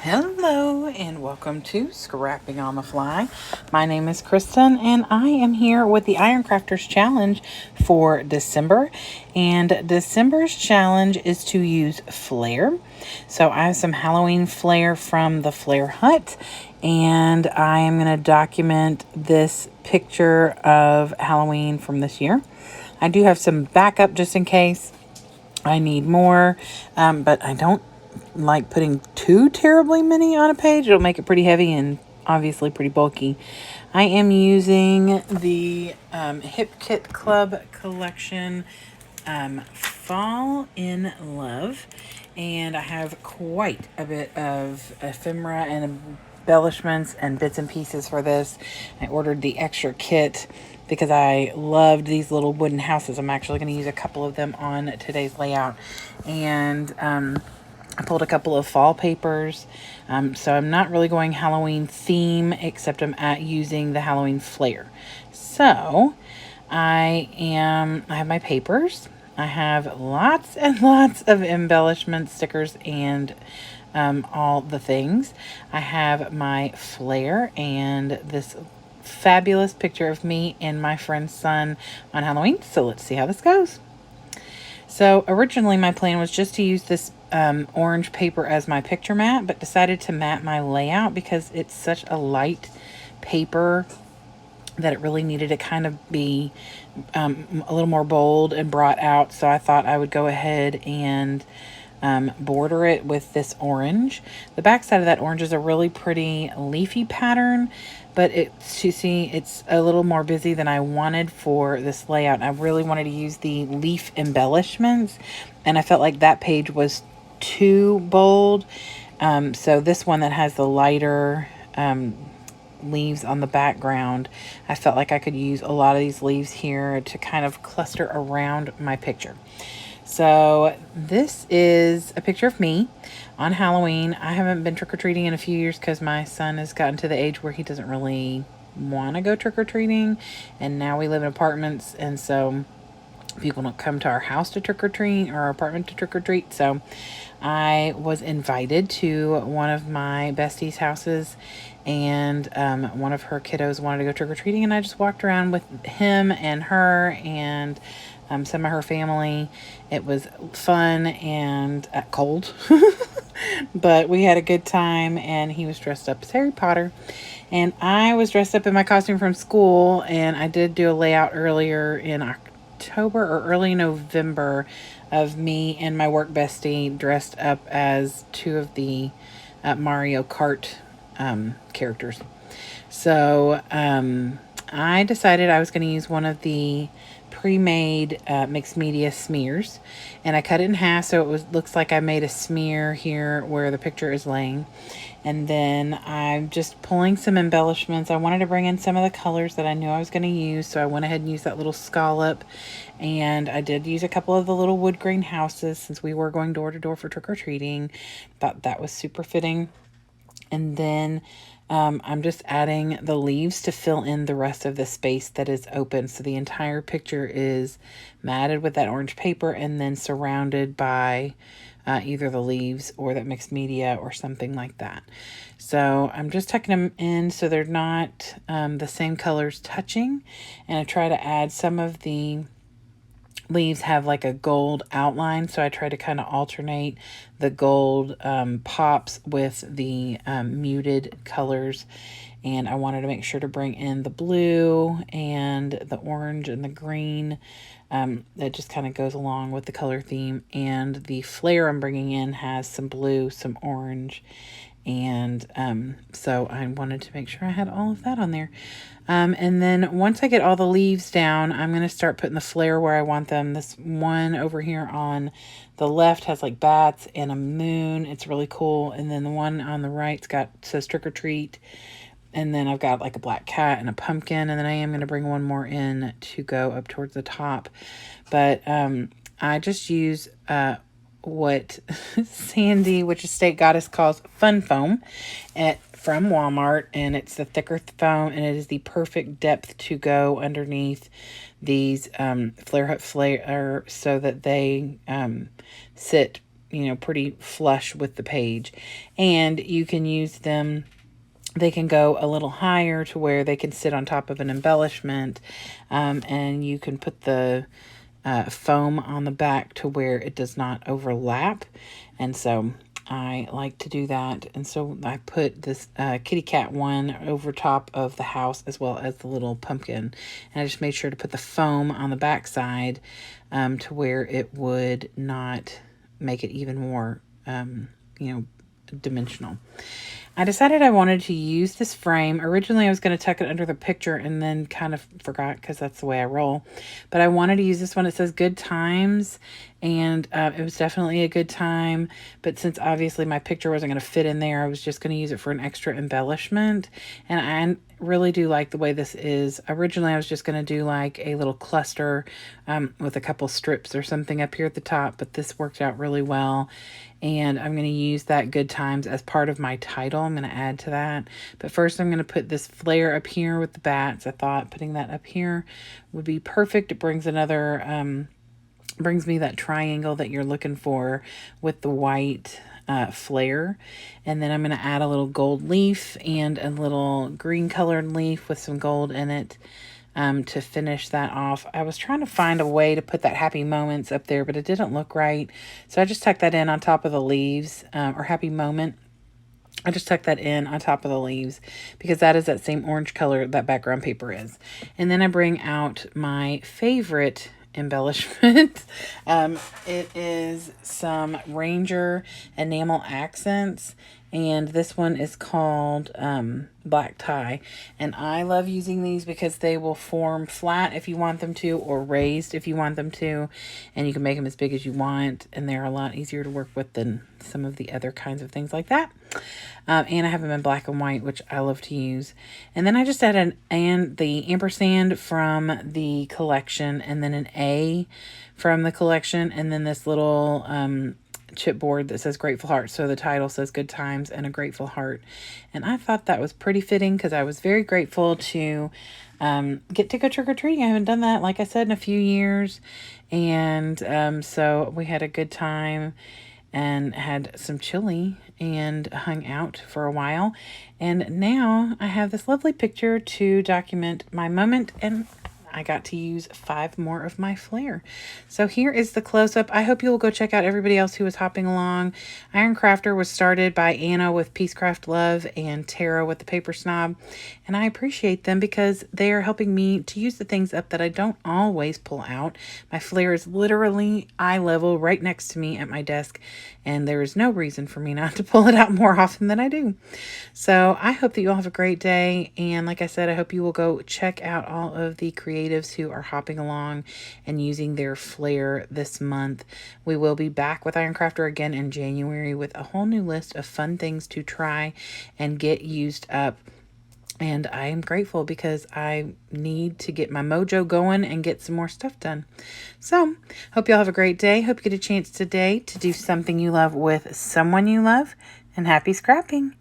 Hello and welcome to Scrapping on the Fly. My name is Kristen and I am here with the Iron Crafters Challenge for December. And December's challenge is to use Flair. So I have some Halloween Flair from the Flair Hut, and I am going to document this picture of Halloween from this year. I do have some backup just in case I need more, but I don't like putting too terribly many on a page. It'll make it pretty heavy and obviously pretty bulky. I am using the Hip Kit Club collection Fall in Love, and I have quite a bit of ephemera and embellishments and bits and pieces for this. I ordered the extra kit because I loved these little wooden houses. I'm actually going to use a couple of them on today's layout, and I pulled a couple of fall papers, so I'm not really going Halloween theme, except I'm using the Halloween flair. So I have my papers. I have lots and lots of embellishments, stickers, and all the things. I have my flair and this fabulous picture of me and my friend's son on Halloween. So let's see how this goes. So originally my plan was just to use this orange paper as my picture mat, but decided to mat my layout because it's such a light paper that it really needed to kind of be a little more bold and brought out. So I thought I would go ahead and border it with this orange. The back side of that orange is a really pretty leafy pattern, but it's a little more busy than I wanted for this layout. I really wanted to use the leaf embellishments, and I felt like that page was too bold. So this one that has the lighter leaves on the background, I felt like I could use a lot of these leaves here to kind of cluster around my picture. So this is a picture of me on Halloween. I haven't been trick-or-treating in a few years because my son has gotten to the age where he doesn't really want to go trick-or-treating, and now we live in apartments, and so people don't come to our house to trick-or-treat or our apartment to trick-or-treat. So I was invited to one of my bestie's houses, and one of her kiddos wanted to go trick-or-treating, and I just walked around with him and her and some of her family. It was fun and cold, but we had a good time, and he was dressed up as Harry Potter, and I was dressed up in my costume from school, and I did do a layout earlier in October or early November of me and my work bestie dressed up as two of the Mario Kart characters. So I decided I was going to use one of the pre-made mixed media smears, and I cut it in half so looks like I made a smear here where the picture is laying. And then I'm just pulling some embellishments. I wanted to bring in some of the colors that I knew I was going to use, so I went ahead and used that little scallop, and I did use a couple of the little wood grain houses since we were going door to door for trick-or-treating. Thought that was super fitting. And then I'm just adding the leaves to fill in the rest of the space that is open. So the entire picture is matted with that orange paper and then surrounded by either the leaves or that mixed media or something like that. So I'm just tucking them in so they're not the same colors touching. And I try to add some of the leaves have like a gold outline, so I try to kind of alternate the gold pops with the muted colors, and I wanted to make sure to bring in the blue and the orange and the green. That just kind of goes along with the color theme, and the flair I'm bringing in has some blue, some orange, and so I wanted to make sure I had all of that on there. And then once I get all the leaves down, I'm going to start putting the flair where I want them. This one over here on the left has like bats and a moon. It's really cool. And then the one on the right says trick or treat. And then I've got like a black cat and a pumpkin. And then I am going to bring one more in to go up towards the top. But I just use what Sandy, which is State Goddess, calls fun foam from Walmart, and it's the thicker foam, and it is the perfect depth to go underneath these Flair Hut Flair so that they sit pretty flush with the page. And you can use them, they can go a little higher to where they can sit on top of an embellishment, and you can put the foam on the back to where it does not overlap. And so I like to do that. And so I put this kitty cat one over top of the house as well as the little pumpkin. And I just made sure to put the foam on the back side to where it would not make it even more, dimensional. I decided I wanted to use this frame. Originally, I was going to tuck it under the picture and then kind of forgot because that's the way I roll. But I wanted to use this one. It says Good Times, and it was definitely a good time. But since obviously my picture wasn't going to fit in there, I was just going to use it for an extra embellishment. And I really do like the way this is. Originally, I was just going to do like a little cluster with a couple strips or something up here at the top, but this worked out really well. And I'm going to use that Good Times as part of my title. I'm going to add to that. But first I'm going to put this Flair up here with the bats. I thought putting that up here would be perfect. It brings another, brings me that triangle that you're looking for with the white Flair. And then I'm going to add a little gold leaf and a little green colored leaf with some gold in it. To finish that off. I was trying to find a way to put that happy moments up there, but it didn't look right. So I just tucked that in on top of the leaves, or happy moment. I just tucked that in on top of the leaves because that is that same orange color that background paper is. And then I bring out my favorite embellishment. It is some Ranger enamel accents, and this one is called black tie. And I love using these because they will form flat if you want them to, or raised if you want them to, and you can make them as big as you want, and they're a lot easier to work with than some of the other kinds of things like that. And I have them in black and white, which I love to use. And then I just add the ampersand from the collection, and then an A from the collection, and then this little chipboard that says Grateful Heart. So the title says Good Times and a Grateful Heart. And I thought that was pretty fitting because I was very grateful to get to go trick-or-treating. I haven't done that, like I said, in a few years. And so we had a good time and had some chili and hung out for a while. And now I have this lovely picture to document my moment, and I got to use 5 more of my Flair. So here is the close-up. I hope you will go check out everybody else who was hopping along. Iron Crafter was started by Anna with Peacecraft Love and Tara with the Paper Snob. And I appreciate them because they are helping me to use the things up that I don't always pull out. My Flair is literally eye level right next to me at my desk, and there is no reason for me not to pull it out more often than I do. So I hope that you all have a great day. And like I said, I hope you will go check out all of the creatives who are hopping along and using their Flair this month. We will be back with Iron Crafter again in January with a whole new list of fun things to try and get used up. And I am grateful because I need to get my mojo going and get some more stuff done. So, hope y'all have a great day. Hope you get a chance today to do something you love with someone you love. And happy scrapping.